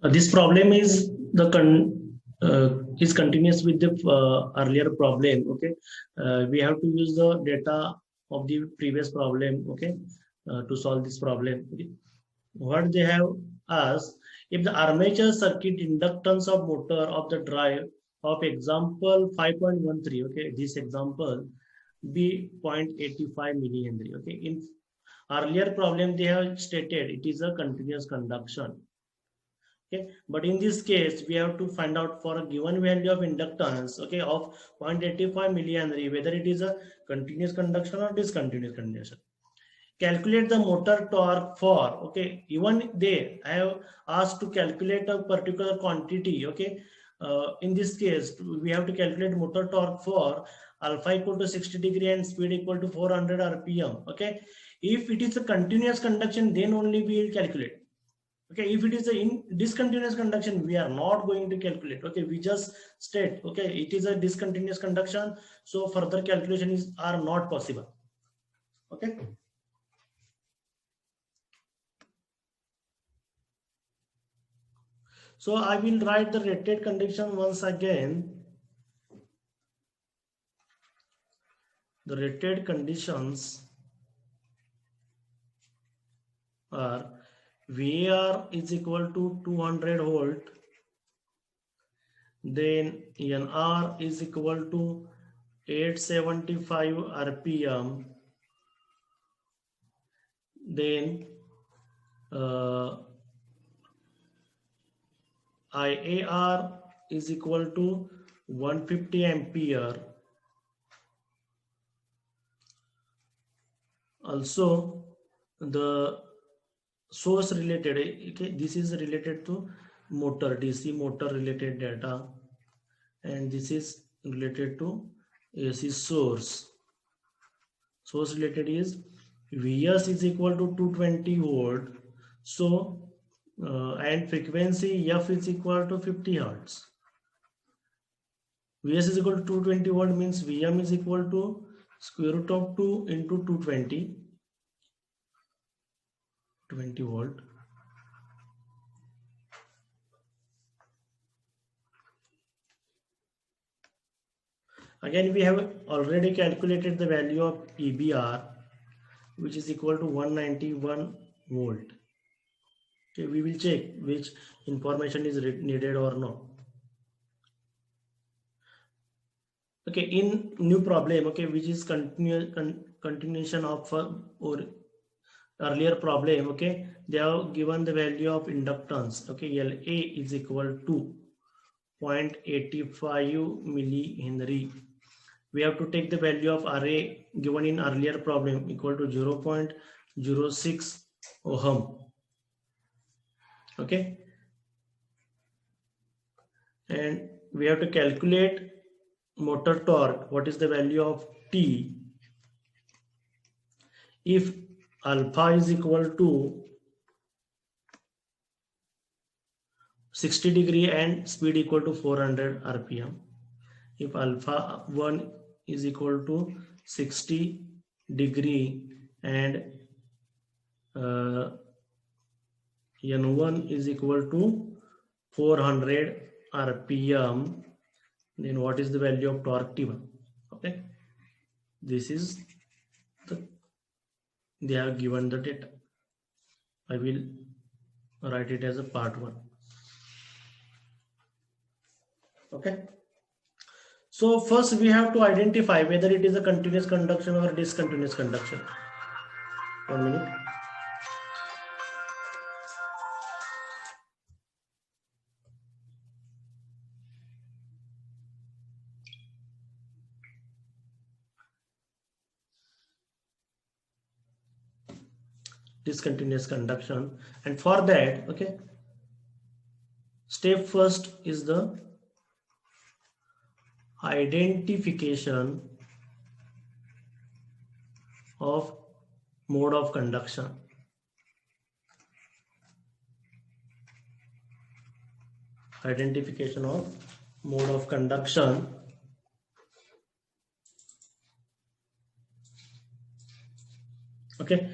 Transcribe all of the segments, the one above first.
This problem is is continuous with the earlier problem. Okay, we have to use the data of the previous problem. Okay, to solve this problem. Okay. What they have asked, if the armature circuit inductance of motor of the drive of example 5.13. Okay, this example be 0.85 millihenry. Okay, in earlier problem they have stated it is a continuous conduction. Okay, but in this case we have to find out for a given value of inductance, okay, of 0.85 millihenry, whether it is a continuous conduction or discontinuous conduction. Calculate the motor torque for, okay, even they I have asked to calculate a particular quantity. Okay, in this case we have to calculate motor torque for alpha equal to 60 degree and speed equal to 400 rpm. Okay, if it is a continuous conduction then only we will calculate. Okay, if it is a in discontinuous conduction we are not going to calculate. Okay, we just state, okay, it is a discontinuous conduction, so further calculation is are not possible. Okay, so I will write the rated condition once again. The rated conditions are VAR is equal to 200 volt, then NR is equal to 875 rpm, then IAR is equal to 150 ampere. Also the source related, okay, this is related to motor, DC motor related data, and this is related to AC source. Source related is Vs is equal to 220 volt, so and frequency f is equal to 50 hertz. Vs is equal to 220 volt means Vm is equal to square root of 2 into 220 volt. Again, we have already calculated the value of EBR, which is equal to 191 volt. Okay, we will check which information is needed or not. Okay, in new problem, okay, which is continuation of or earlier problem. Okay, they have given the value of inductance. Okay, LA is equal to 0.85 millihenry. We have to take the value of RA given in earlier problem equal to 0.06 ohm. Okay, and we have to calculate motor torque. What is the value of T if alpha is equal to 60 degree and speed equal to 400 rpm. If alpha 1 is equal to 60 degree and N1 is equal to 400 rpm, then what is the value of torque T1? Okay, this is the, they have given the data. I will write it as a part 1. Okay, so first we have to identify whether it is a continuous conduction or discontinuous conduction. 1 minute. Discontinuous conduction, and for that, okay, step first is the identification of mode of conduction. Identification of mode of conduction. Okay,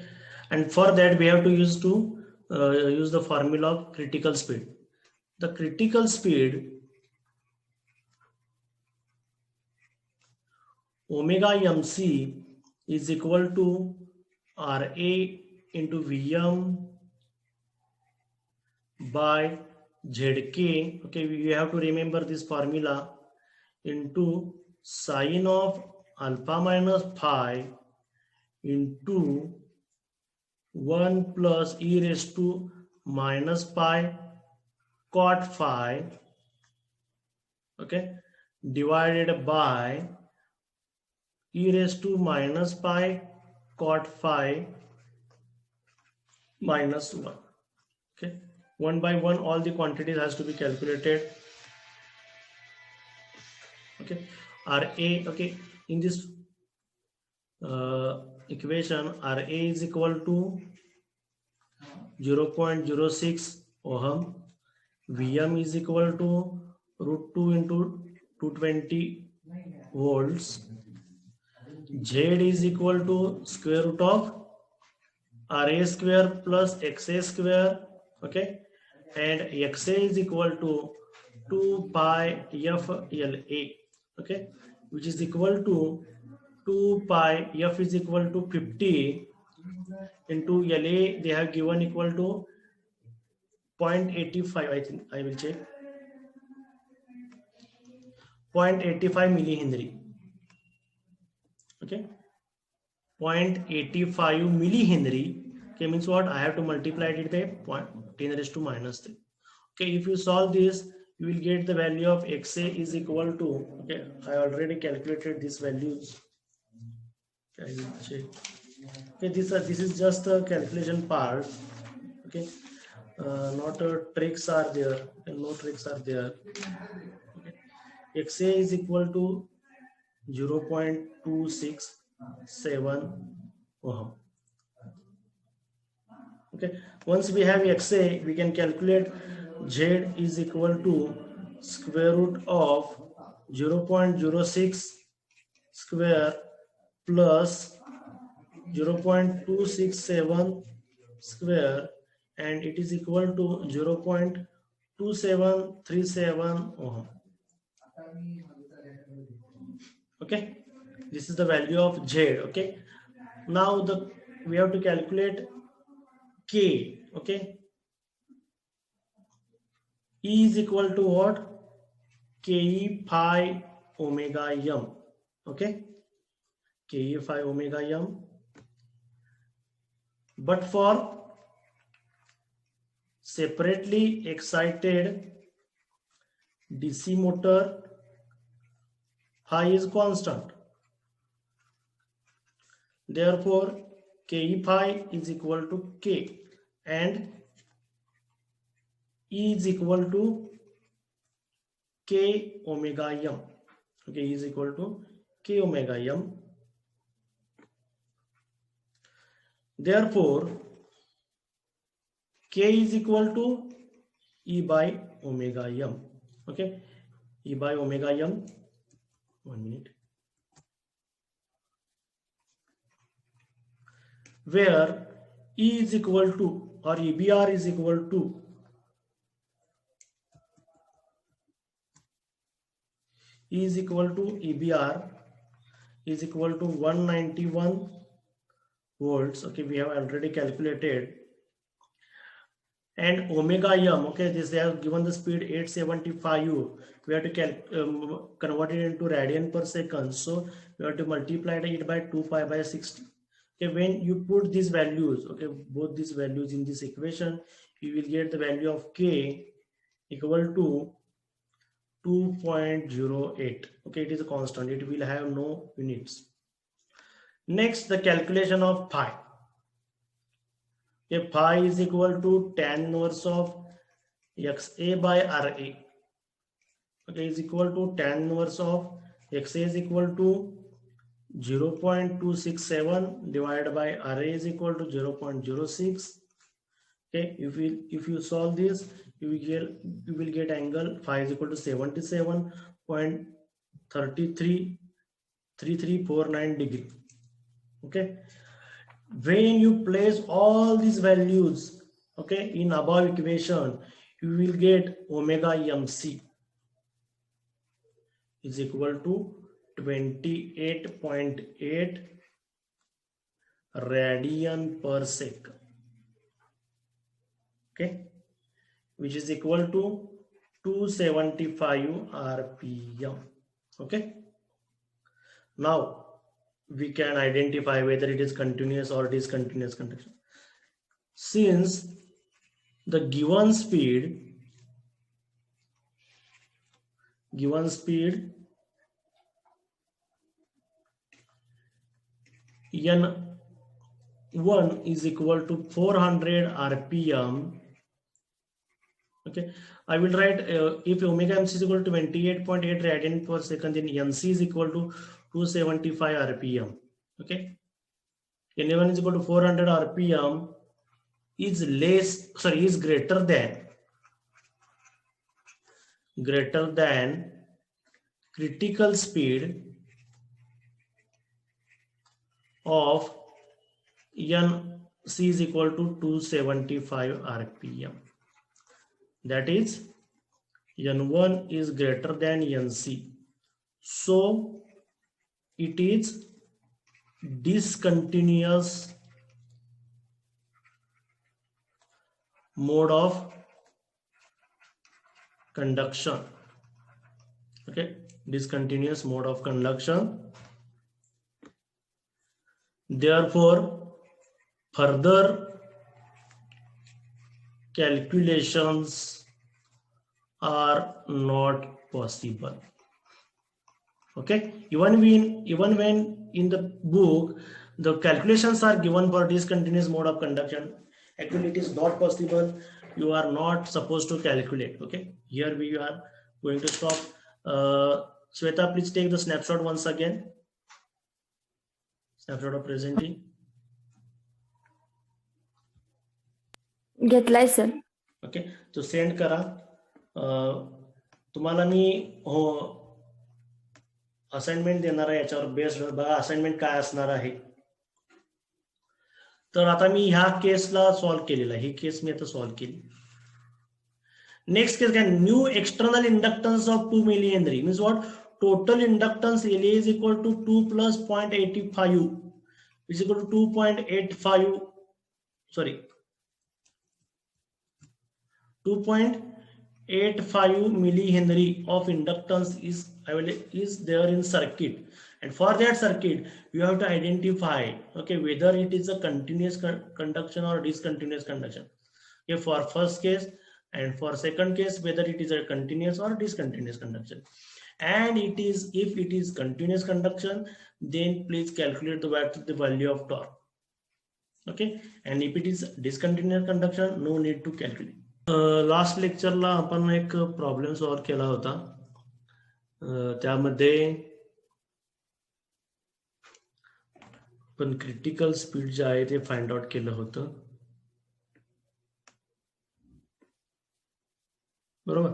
and for that we have to use the formula of critical speed. the critical speed omega mc is equal to Ra into Vm by Zk. Okay, we have to remember this formula, into sine of alpha minus phi into 1 plus e raised to minus pi cot phi, okay, divided by e raised to minus pi cot phi minus 1. Okay, one by one all the quantities has to be calculated. Okay, Ra, okay, in this equation Ra is equal to 0.06 ohm, Vm is equal to root 2 into 220 volts, Z is equal to square root of Ra square plus Xa square, okay, and Xa is equal to 2 pi f La, okay, which is equal to 2 pi f is equal to 50 into La, they have given equal to 0.85, I think I will check, 0.85 millihenry, okay, 0.85 millihenry, okay, means what, I have to multiply it by 10 raised to minus 3. Okay, if you solve this, you will get the value of Xa is equal to, okay, I already calculated these values. Okay, I will check. Okay, this is just a calculation part. Okay, not tricks are there, and no tricks are there. Okay. Xa is equal to 0.267 ohm. Okay, once we have Xa, we can calculate Z is equal to square root of 0.06 square plus 0.267 square, and it is equal to 0.2737 ohm. Okay, this is the value of Z. Okay, now we have to calculate K. Okay, E is equal to what? Ke phi omega m. Okay, Ke phi omega m. But for separately excited DC motor, phi is constant. Therefore, Ke phi is equal to K, and E is equal to K omega m. Okay, E is equal to K omega m. Therefore, K is equal to E by omega m. Okay, E by omega m. 1 minute. Where E is equal to, or EBR is equal to E is equal to EBR is equal to 191 volts. Okay, we have already calculated. And omega m, okay, this they have given the speed 875 u. We have to convert it into radian per second. So we have to multiply it by 2 pi by 60. Okay, when you put these values, okay, both these values in this equation, you will get the value of K equal to 2.08. Okay, it is a constant, it will have no units. Next, the calculation of phi. Okay, phi is equal to tan inverse of Xa by Ra. Okay, is equal to tan inverse of Xa is equal to 0.267 divided by Ra is equal to 0.06. Okay, if you solve this, you will get angle phi is equal to 77.3349 degree. Okay, when you place all these values, okay, in above equation, you will get omega mc is equal to 28.8 radian per second, okay, which is equal to 275 rpm. Okay, now we can identify whether it is continuous or discontinuous conduction. Since the given speed n1 is equal to 400 rpm. Okay, I will write if omega mc is equal to 28.8 radian per second, then nc is equal to 275 rpm. Okay, n1 is equal to 400 rpm is greater than critical speed of nc is equal to 275 rpm. That is, n1 is greater than nc, so it is discontinuous mode of conduction. Okay, discontinuous mode of conduction. Therefore, further calculations are not possible. Okay, even when in the book the calculations are given for discontinuous mode of conduction, actually it is not possible. You are not supposed to calculate. Okay, here we are going to stop. Shweta, please take the snapshot once again. Snapshot of presenting. घेतलाय sir. Okay, तो send करा. तुम्हाला मी assignment देणार आहे याच्यावर based. बघा assignment काय असणार आहे. तर आता मी ह्या केसला सॉल्व्ह केलेला आहे. ही केस मी आता सॉल्व्ह केली. नेक्स्ट केस काय, new external inductance of 2 milli henry means what, total inductance L is equal to 2 plus 0.85 is equal to 2.85, sorry, 2.85 millihenry of inductance is there in circuit, and for that circuit you have to identify, okay, whether it is a continuous conduction or discontinuous conduction. Okay, for first case, and for second case whether it is a continuous or discontinuous conduction. And if it is continuous conduction, then please calculate the value of torque. Okay, and if it is discontinuous conduction, no need to calculate. Last लेक्चरला आपण एक problem solve केला होता. त्यामध्ये पण critical speed जे आहे ते find out केलं होतं. बरोबर.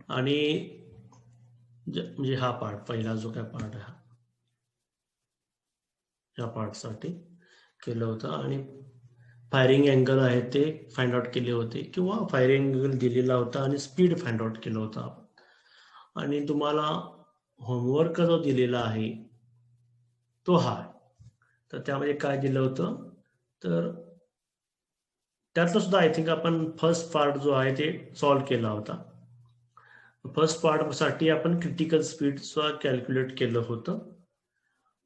आणि म्हणजे हा पार्ट, पहिला जो काय पार्ट आहे या पार्टसाठी केलं होतं. आणि फायरिंग अँगल आहे ते फाइंड आउट केले होते, किंवा फायरिंग अँगल दिलेला होता आणि स्पीड फाइंड आउट केलं होतं आपण. आणि तुम्हाला होमवर्क जो दिलेला आहे तो हा. तर त्यामध्ये काय दिलं होतं, तर त्यातलं सुद्धा आय थिंक आपण फर्स्ट पार्ट जो आहे ते सॉल्व्ह केला होता. फर्स्ट पार्ट साठी आपण क्रिटिकल स्पीड कॅल्क्युलेट केलं होतं,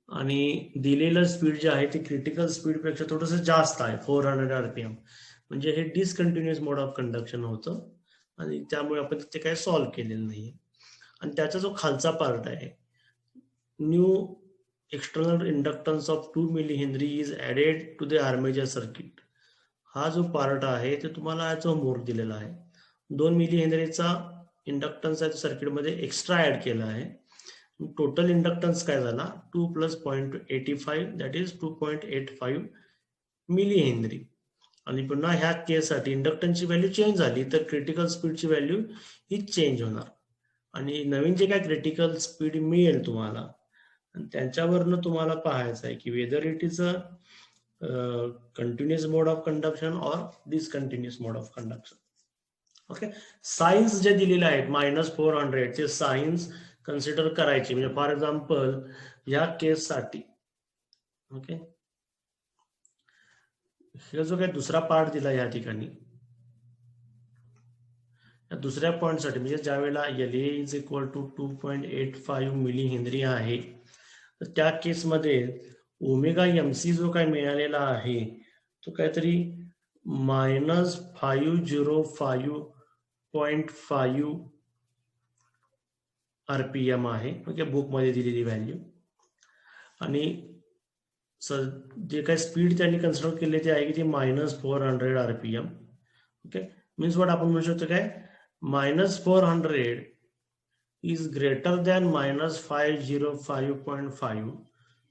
आणि दिलेलं स्पीड जे आहे ते क्रिटिकल स्पीड पेक्षा थोडंसं जास्त आहे, 400 rpm. म्हणजे हे डिसकंटिन्युअस मोड ऑफ कंडक्शन होतं, आणि त्यामुळे आपण ते काय सॉल्व्ह केलेलं नाही. आणि त्याचा जो खालचा पार्ट आहे, new external inductance of 2 milli henry is added to the armature circuit, हा जो पार्ट आहे ते तुम्हाला याचा होमवर्क दिलेला आहे. 2 मिली हेनरीचा इंडक्टन्स आहे सर्किटमध्ये एक्स्ट्रा ऍड केला आहे. टोटल इंडक्टन्स काय झाला, 2 plus 0.85 that is 2.85 milli henry. आणि पुन्हा ह्या केससाठी इंडक्टन्सची व्हॅल्यू चेंज झाली तर क्रिटिकल स्पीडची व्हॅल्यू ही चेंज होणार. आणि नवीन जे काय क्रिटिकल स्पीड मिळेल तुम्हाला, आणि त्यांच्यावरनं तुम्हाला पाहायचं आहे की whether it is a continuous mode of conduction और discontinuous mode of conduction. Okay, science जे दिलेले आहेत -400 ते सायन्स कन्सिडर करायचे. म्हणजे फॉर एक्झाम्पल या केससाठी, ओके, हे जो काही दुसरा पार्ट दिला या ठिकाणी, या दुसऱ्या पॉईंटसाठी म्हणजे ज्या वेळेला L is equal to 2.85 milli henry आहे, तर त्या केसमध्ये ओमेगा एम सी जो काही मिळालेला आहे तो काहीतरी -505.5 RPM आहे, ओके, बुकमध्ये दिलेली व्हॅल्यू. आणि जे काही स्पीड त्यांनी कन्सिडर केले ते आहे की ते -400 RPM. ओके, मीन्स वॉट आपण म्हणू शकतो काय, -400 is greater than -505.5,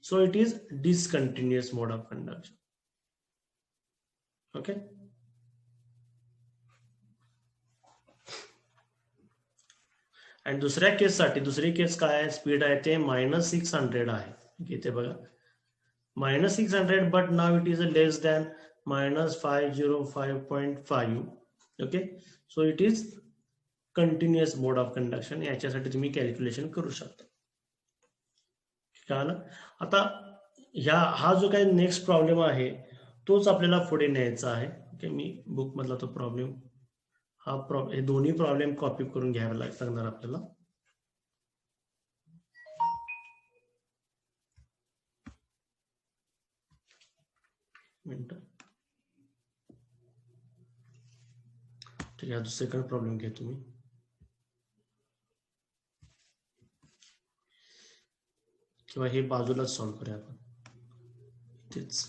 so it is discontinuous mode of conduction. Okay, आणि दुसऱ्या केससाठी दुसरी केस काय आहे, स्पीड आहे ते -600 आहे. इथे बघा -600, but now it is less than -505.5. okay, so it is continuous mode of conduction. याच्यासाठी तुम्ही कॅल्क्युलेशन करू शकता. कळलं? आता हा जो काही नेक्स्ट प्रॉब्लेम आहे तोच आपल्याला पुढे न्यायचा आहे. ओके, मी बुक मधला तो प्रॉब्लेम, हे दोन्ही प्रॉब्लेम कॉपी करून घ्यावे लागणार आपल्याला. ठीक आहे, सेकंड प्रॉब्लेम घ्या तुम्ही. किंवा हे बाजूलाच सॉल्व्ह करूया आपण इथेच.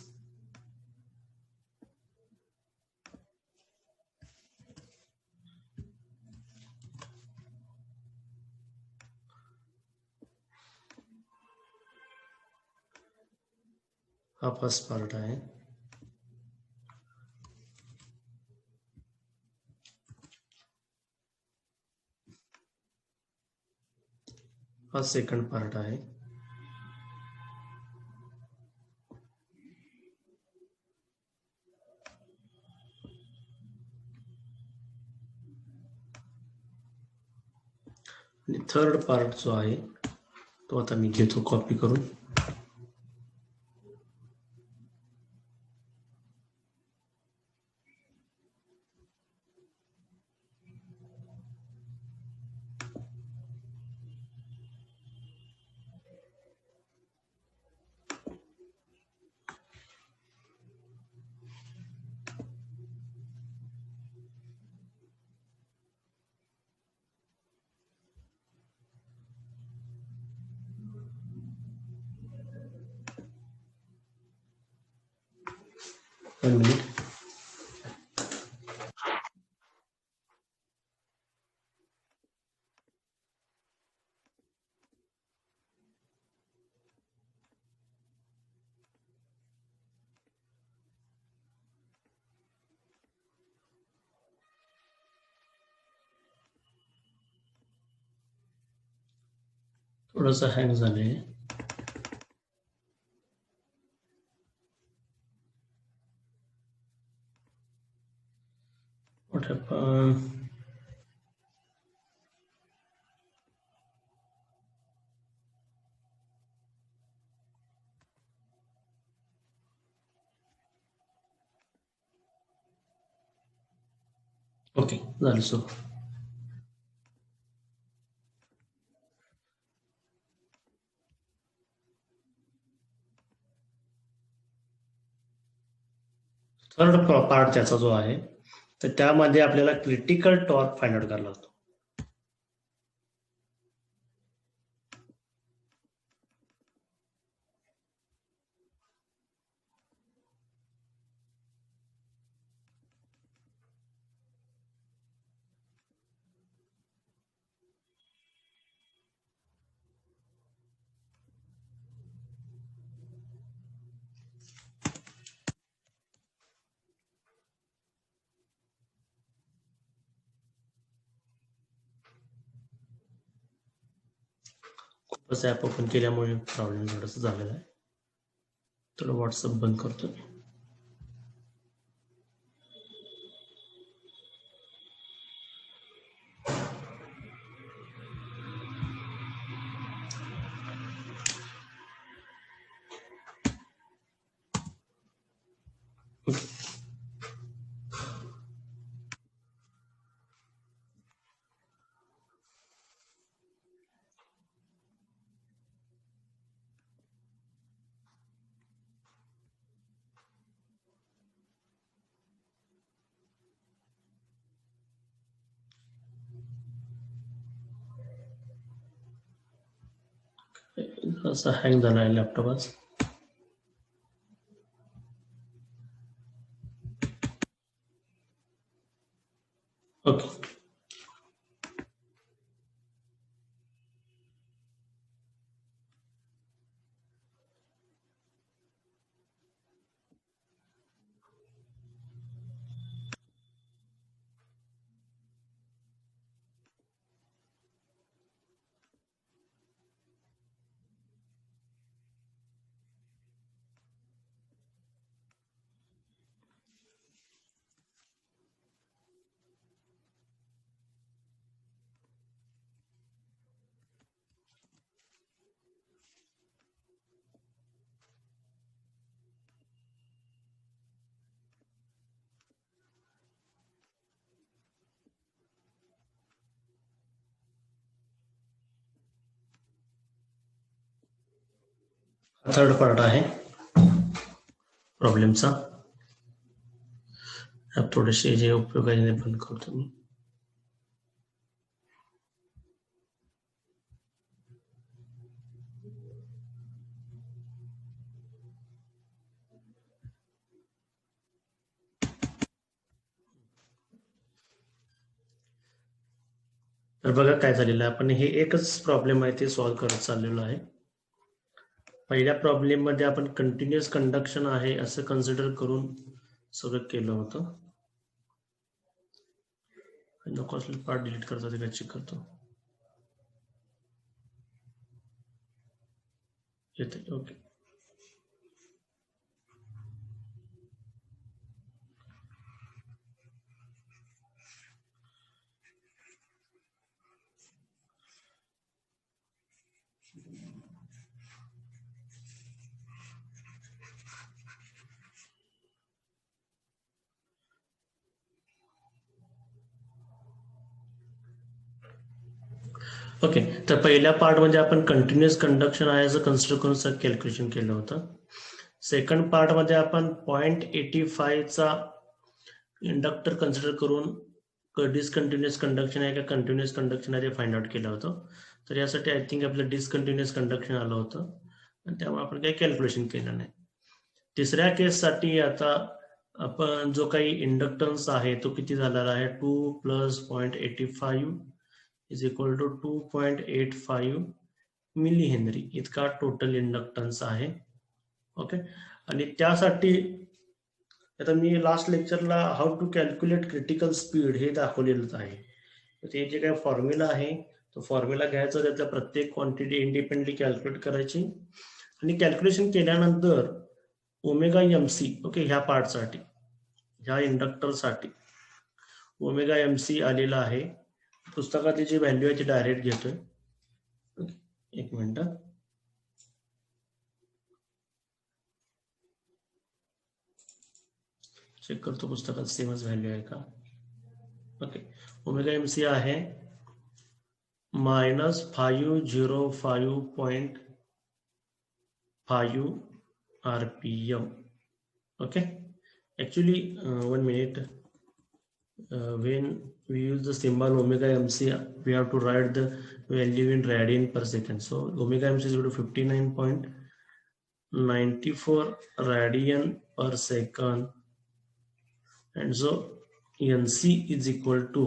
हा फर्स्ट पार्ट आहे. हा सेकंड पार्ट आहे. आणि थर्ड पार्ट जो आहे तो आता मी घेतो कॉपी करून. थोडस हँग झाले. What happened? ओके, झालं सो. थर्ड पार्ट त्याचा जो आहे तर त्यामध्ये आपल्याला क्रिटिकल टॉर्क फाइंड आउट करायला लागतो. खूपच ॲप ओपन केल्यामुळे प्रॉब्लेम थोडंसं झालेला आहे. थोडं व्हॉट्सअप बंद करतो. असा हँग झाला आहे लॅपटॉप आज. ओके. थर्ड पार्ट आहे प्रॉब्लेमचा. थोडेसे जे उपयोगाने बंद करतो मी. तर बघा काय झालेलं आहे, आपण हे एकच प्रॉब्लेम आहे ते सॉल्व्ह करत चाललेलो आहे. पहिल्या प्रॉब्लेम मध्ये आपण कंटिन्युअस कंडक्शन आहे असं कन्सिडर करून सगळं केलं होतं. नको असलेलं पार्ट डिलीट करतो ते काय चेक करतो. येते ओके. ओके, तर पहिल्या पार्ट मध्ये आपण कंटिन्युअस कंडक्शन आहे असं कन्सिडर करून सर कॅल्क्युलेशन केलं होतं. सेकंड पार्ट मध्ये आपण 0.85 चा इंडक्टर कन्सिडर करून डिसकंटिन्युअस कंडक्शन आहे का कंटिन्युअस कंडक्शन आहे ते फाइंड आउट केलं होतं. तर यासाठी आय थिंक आपलं डिसकंटिन्युअस कंडक्शन आलं होतं आणि त्यामुळे आपण काही कॅल्क्युलेशन केलं नाही. तिसऱ्या केससाठी आता आपण जो काही इंडक्टन्स आहे तो किती झालेला आहे, 2 + 0.85 is equal to 2.85 milli henry इतका टोटल इंडक्टन्स आहे. ओके, आणि त्यासाठी आता मी लास्ट लेक्चरला how to calculate critical speed हे दाखवलेलंच आहे. ते जे काही फॉर्म्युला आहे तो फॉर्म्युला घ्यायचा, त्यातल्या प्रत्येक क्वांटिटी इंडिपेंडेंटली कॅल्क्युलेट करायची आणि कॅल्क्युलेशन केल्यानंतर ओमेगा एम सी, ओके, ह्या पार्टसाठी, ह्या इंडक्टरसाठी ओमेगा एम सी आलेला आहे. पुस्तकातली जी व्हॅल्यू आहे ती डायरेक्ट घेतोय. एक मिनिट, चेक करतो पुस्तकात सेमच व्हॅल्यू आहे का. ओके, ओमेगा एम सी आहे -505.5 RPM. Okay, actually 1 minute, when we use the symbol omega mc we have to write the value in radian per second. So omega mc is equal to 59.94 radian per second, and so nc is equal to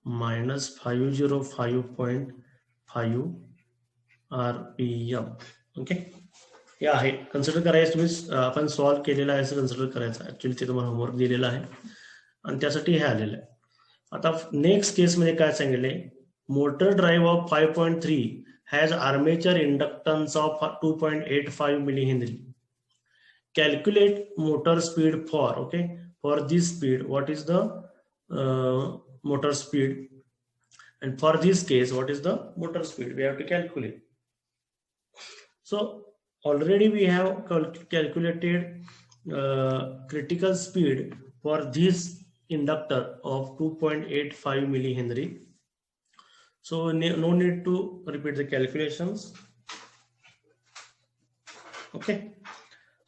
-505.5 RPM. Okay, हे आहे consider करायचं. तुम्ही आपण solve केलेला आहे असं consider करायचं. Actually ते तुम्हाला होमवर्क दिलेला आहे आणि त्यासाठी हे आलेलं आहे. आता नेक्स्ट केस मध्ये काय सांगितले, motor drive of 5.3 has armature inductance of 2.85 milli henry. Calculate motor speed for, okay, for this speed what is the motor speed, and for this case what is the motor speed we have to calculate. So already we have calculated critical speed for this inductor of 2.85 millihenry. So no need to repeat the calculations. Okay,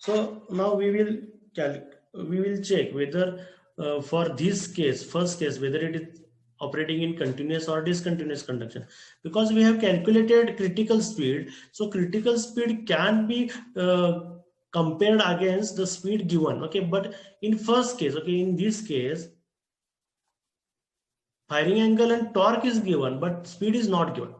so now we will check whether for this case, first case, whether it is operating in continuous or discontinuous conduction, because we have calculated critical speed. So critical speed can be compared against the speed given. Okay, but in first case, okay, in this case, firing angle and torque is given, but speed is not given.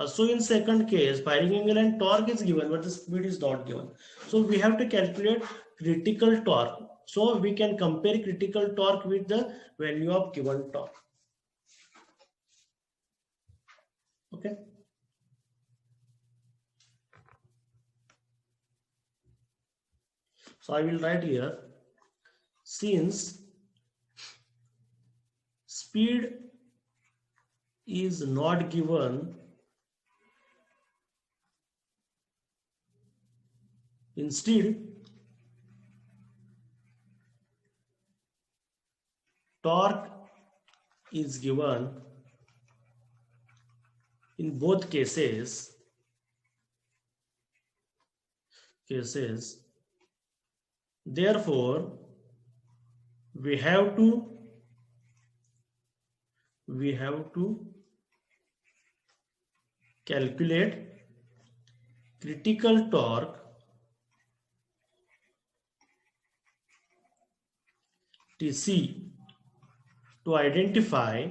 So in second case, firing angle and torque is given, but the speed is not given. So we have to calculate critical torque. So we can compare critical torque with the value of given torque. Okay. So I will write here, since speed is not given, instead torque is given. In both cases, therefore we have to calculate critical torque TC to identify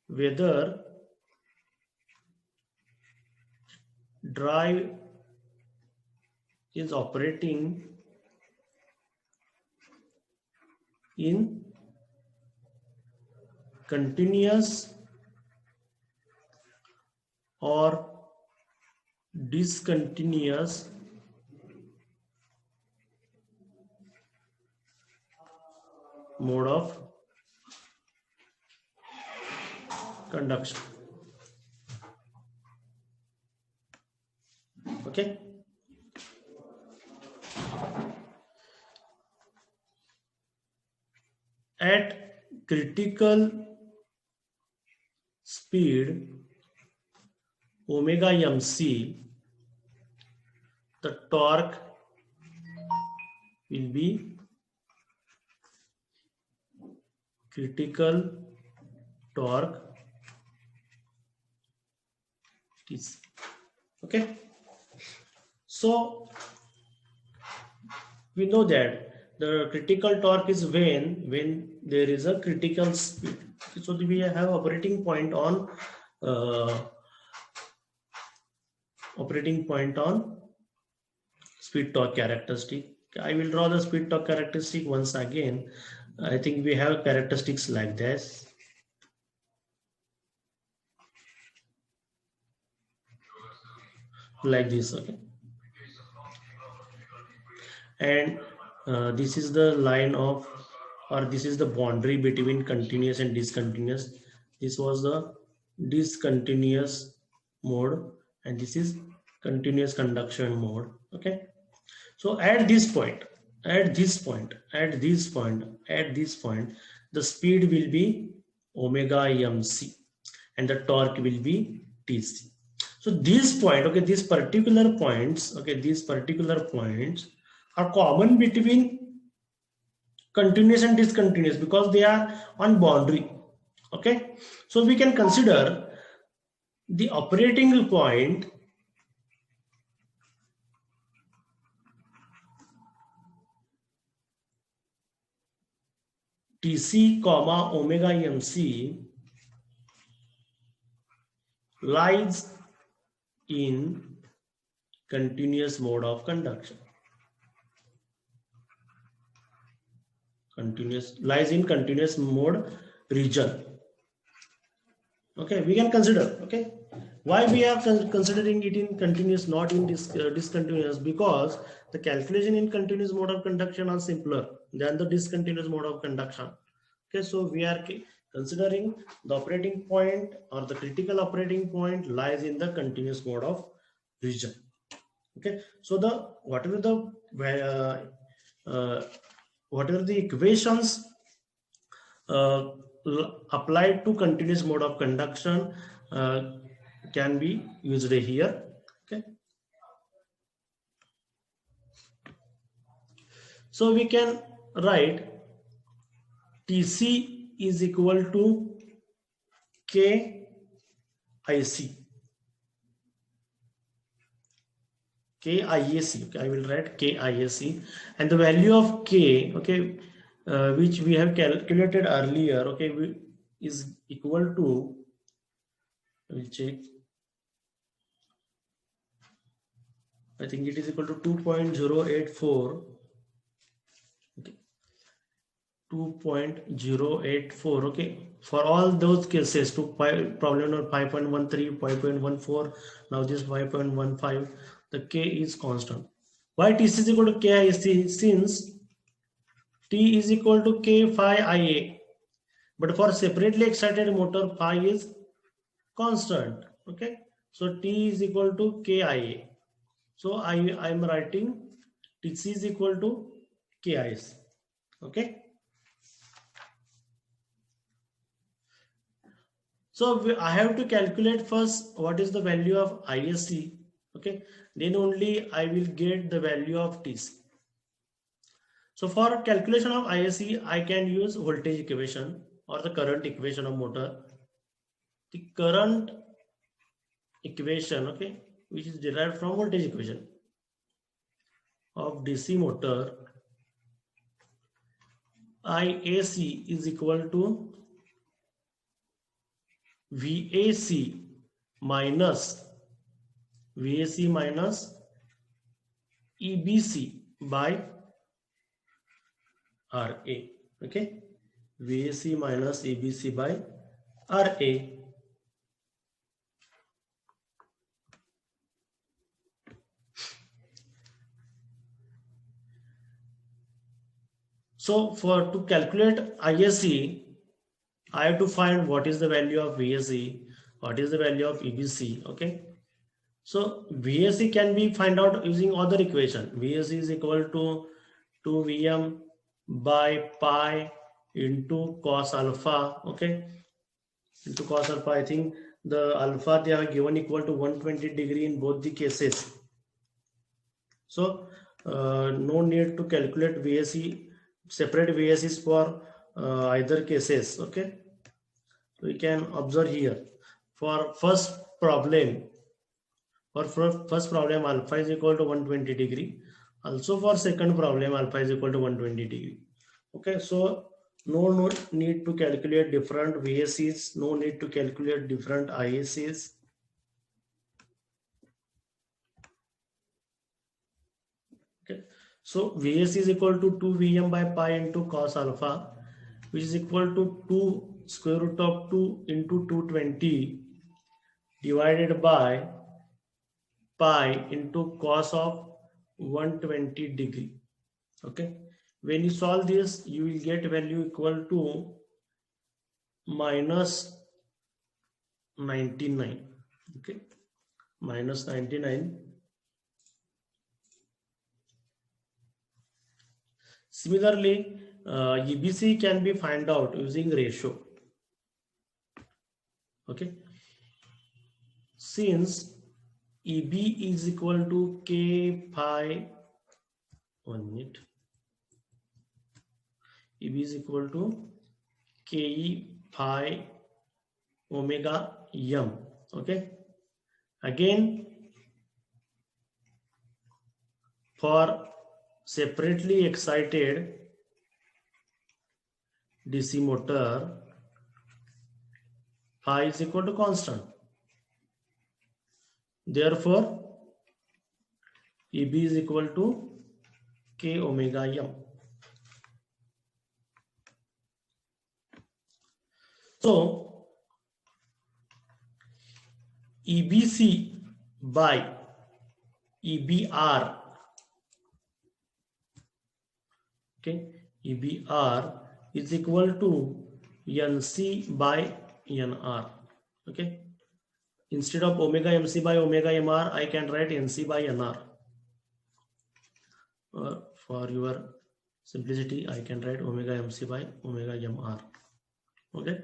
whether drive is operating in continuous or discontinuous mode of conduction. Okay. At critical speed omega mc, the torque will be critical torque TC. Okay. So we know that the critical torque is when there is a critical speed. So we have operating point on speed torque characteristic. I will draw the speed torque characteristic once again. I think we have characteristics like this. Like this, okay. And this is the line of, or this is the boundary between continuous and discontinuous. This was the discontinuous mode, and this is continuous conduction mode. Okay. So at this point, the speed will be omega mc and the torque will be TC. So this point, okay, these particular points are common between continuous and discontinuous because they are on boundary. Okay, so we can consider the operating point TC comma omega mc lies in continuous mode of conduction. Lies in continuous mode region. Okay, we can consider. Okay, why we are considering it in continuous, not in discontinuous? Because the calculation in continuous mode of conduction are simpler than the discontinuous mode of conduction. Okay, so we are considering the operating point or the critical operating point lies in the continuous mode of region. Okay, so whatever the equations applied to continuous mode of conduction can be used here. Okay, so we can write TC is equal to KIC. KIAC, okay, I will write KIAC, and the value of K, okay, which we have calculated earlier, okay, is equal to, I will check, I think it is equal to 2.084, okay, 2.084, okay, for all those cases, to problem number 5.13, 5.14, now this 5.15, the K is constant. Why TC is equal to KIC? Since T is equal to K phi Ia, but for separately excited motor, phi is constant. Okay, so T is equal to KIA. So I am writing TC is equal to KIC. Okay. So I have to calculate first what is the value of ISC. Okay, then only I will get the value of TC. So for calculation of ISC, I can use voltage equation or the current equation of motor. The current equation, okay, which is derived from voltage equation of DC motor, IAC is equal to VAC minus EBC by RA. Okay, VAC minus EBC by RA. So to calculate ISC, I have to find what is the value of VAC, what is the value of EBC. Okay, so VAC can be find out using other equation. VAC is equal to 2Vm by pi into cos alpha. Okay, into cos alpha. I think the alpha they are given equal to 120 degree in both the cases. So no need to calculate VAC, separate VACs for either cases. Okay, we can observe here for first problem. For first problem, alpha is equal to 120 degree. Also for second problem, alpha is equal to 120 degree. Okay, so no need to calculate different VACs, no need to calculate different IACs. Okay, so VAC is equal to 2Vm by pi into cos alpha, which is equal to 2 square root of 2 into 220 divided by pi into cos of 120 degree. Okay, when you solve this, you will get value equal to minus 99. Okay, minus 99. Similarly, EBC can be found out using ratio. Okay, since EB is equal to K pi, 1 minute, EB is equal to Ke pi omega m. Okay, again for separately excited DC motor, phi is equal to constant. Therefore, EB is equal to K omega m. So, EBC by EBR, okay, EBR is equal to NC by NR. Okay, instead of omega MC by omega MR, I can write NC by NR. For your simplicity, I can write omega MC by omega MR. Okay,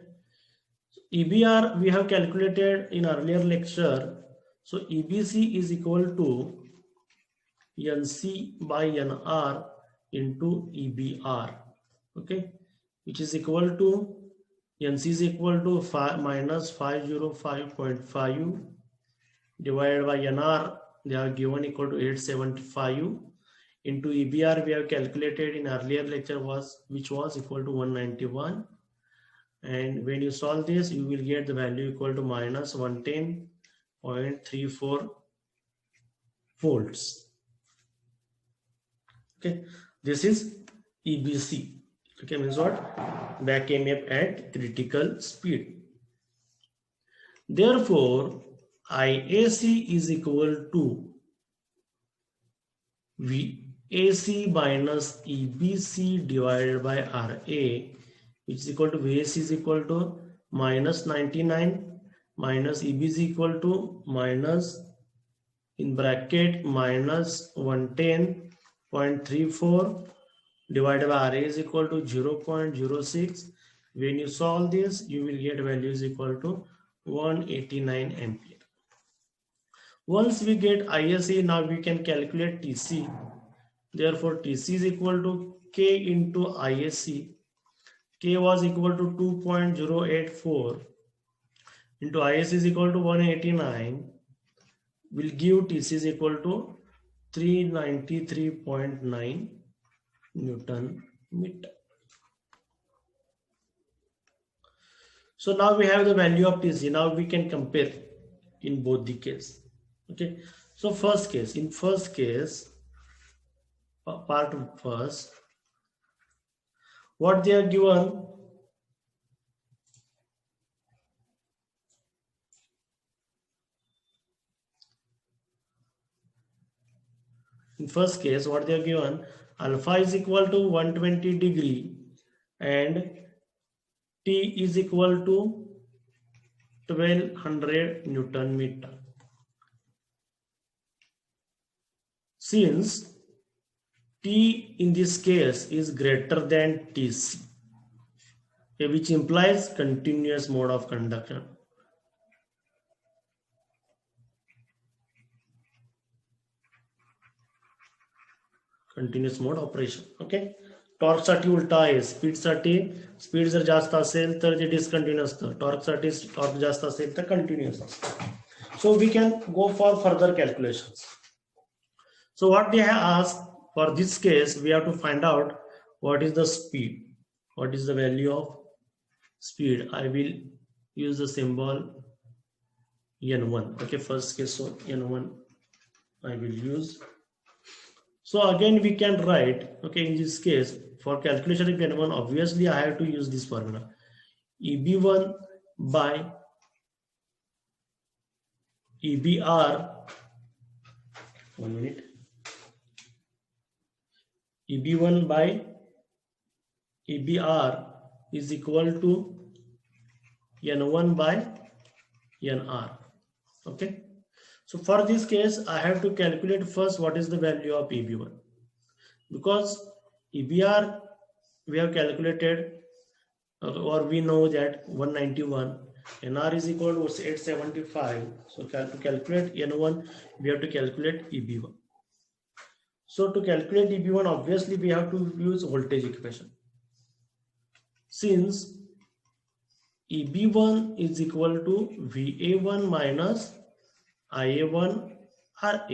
so EBR we have calculated in earlier lecture. So EBC is equal to NC by NR into EBR. Okay, which is equal to NC is equal to minus 505.5 divided by NR, they are given equal to 875 into EBR we have calculated in earlier lecture which was equal to 191, and when you solve this you will get the value equal to minus 110.34 volts. Okay, this is EBC. Okay, means what? Back EMF at critical speed. Therefore, IAC is equal to VAC minus EBC divided by RA, which is equal to VAC is equal to minus 99 minus EBC equal to minus in bracket minus 110.34 divided by RA is equal to 0.06. When you solve this, you will get values equal to 189 ampere. Once we get ISC, now we can calculate TC. Therefore, TC is equal to K into ISC. K was equal to 2.084 into ISC is equal to 189. Will give TC is equal to 393.9 Newton meter. So now we have the value of TC. Now we can compare in both the case. Okay. So first case, in first case, part first, what they are given. In first case, what they are given, alpha is equal to 120 degree and T is equal to 1200 Newton meter. Since T in this case is greater than TC, which implies continuous mode of conduction. Continuous mode operation. Okay. Torque साठी उलटा आहे, speed साठी speed जर जास्त असेल तर ते डिस्कंटिन्युअस असतं, टॉर्क साठी टॉर्क जास्त असेल तर कंटिन्युअस असतं. So we can go for further calculations. So what they have asked for this case, we have to find out what is the speed, what is the value of speed. I will use the symbol N1. Okay, first case, so N1 I will use. So again we can write, okay, in this case for calculation of N1, obviously I have to use this formula, EB1 by EBR, 1 minute, EB1 by EBR is equal to N1 by NR. Okay. So for this case, I have to calculate first what is the value of EB1, because EBR we have calculated or we know that 191, NR is equal to 875. So to calculate N1, we have to calculate EB1. So to calculate EB1, obviously we have to use voltage equation. Since EB1 is equal to VA1 minus IA1 RA.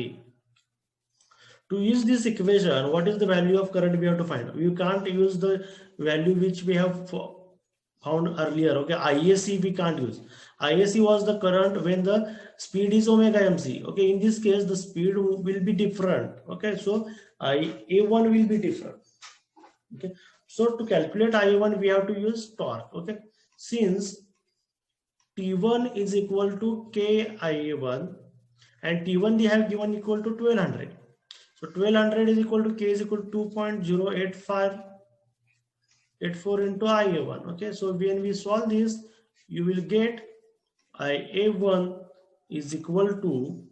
To use this equation, what is the value of current we have to find? You can't use the value which we have found earlier. Okay, IAC we can't use. IAC was the current when the speed is omega mc. Okay, in this case the speed will be different. Okay, so IA1 will be different. Okay, so to calculate IA1 we have to use torque. Okay, since T1 is equal to KIA1 and T1 they have given equal to 1200. So 1200 is equal to K is equal to 2.084 into IA1. Okay, so when we solve this, you will get IA1 is equal to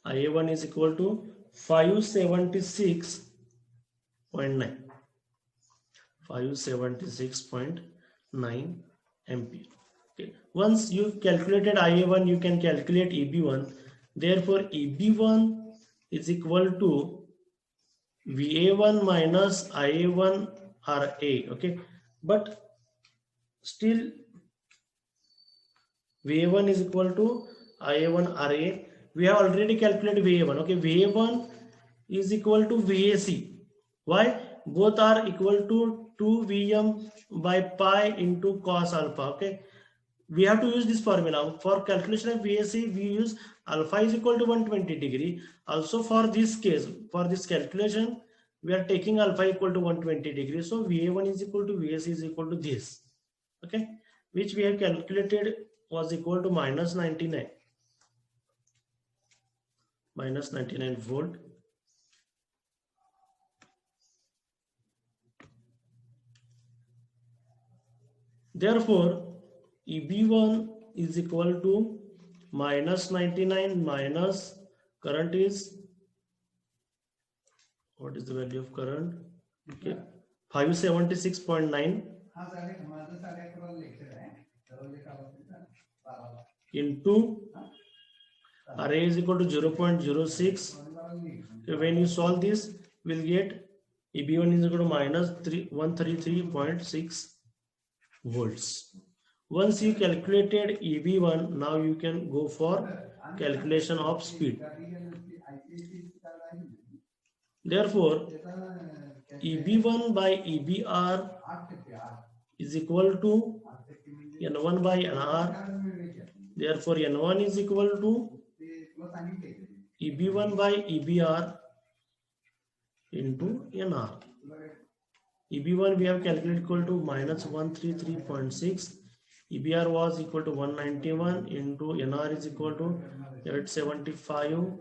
IA1 is equal to 576.9 ampere. Okay. Once you calculated IA1, you can calculate EB1. Therefore, EB1 is equal to VA1 minus IA1 RA. Okay, but still VA1 is equal to IA1 RA. We have already calculated VA1. Okay, VA1 is equal to VAC. Why? Both are equal to 2 VM by pi into cos alpha. Okay, we have to use this formula for calculation of VAC. We use alpha is equal to 120 degree. Also for this case, for this calculation, we are taking alpha equal to 120 degree. So VA1 is equal to VAC is equal to this. Okay, which we have calculated was equal to minus 99 volt. Therefore, EB1 is equal to minus 99 minus current is, what is the value of current? Okay, 576.9 into RA is equal to 0.06. Okay, when you solve this, we'll get EB1 is equal to minus 133.6 volts. Once you calculated EB1, now you can go for calculation of speed. Therefore, EB1 by EBR is equal to N1 by NR. Therefore, N1 is equal to EB1 by EBR into NR. EB1 we have calculated equal to minus 133.6. EBR was equal to 191 into NR is equal to 875.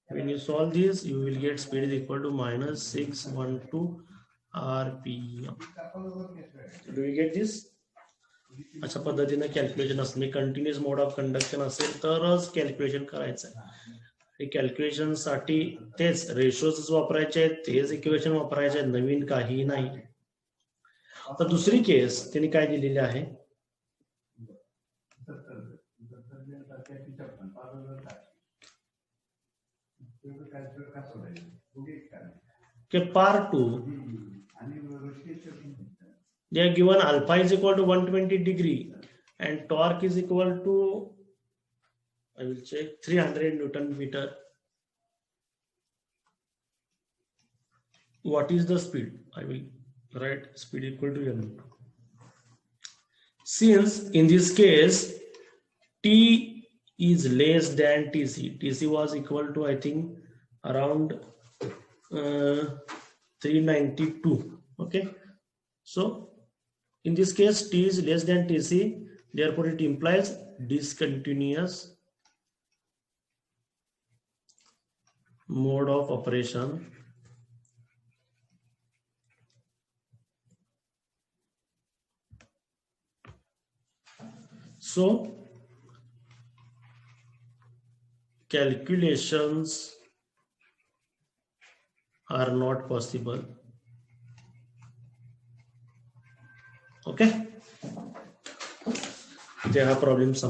When you solve this, you will get speed is equal to minus 612 RPM. Do you get this? अशा पद्धतीने calculation असणे, continuous mode of conduction असेल तरच calculation करायचं आहे. Calculation साठी तेच ratios वापरायचे आहेत, तेच इक्वेशन वापरायचे आहेत, नवीन काही नाही. आता दुसरी केस त्यांनी काय दिलेली आहे, part 2, they are given alpha is equal to 120 degree and torque is equal to, I will check, 300 Newton meter. What is the speed? I will write speed equal to m. Since in this case T is less than TC, TC was equal to I think around 392. Okay, so in this case T is less than TC, therefore it implies discontinuous mode of operation. So calculations are not possible. Okay, they have problems.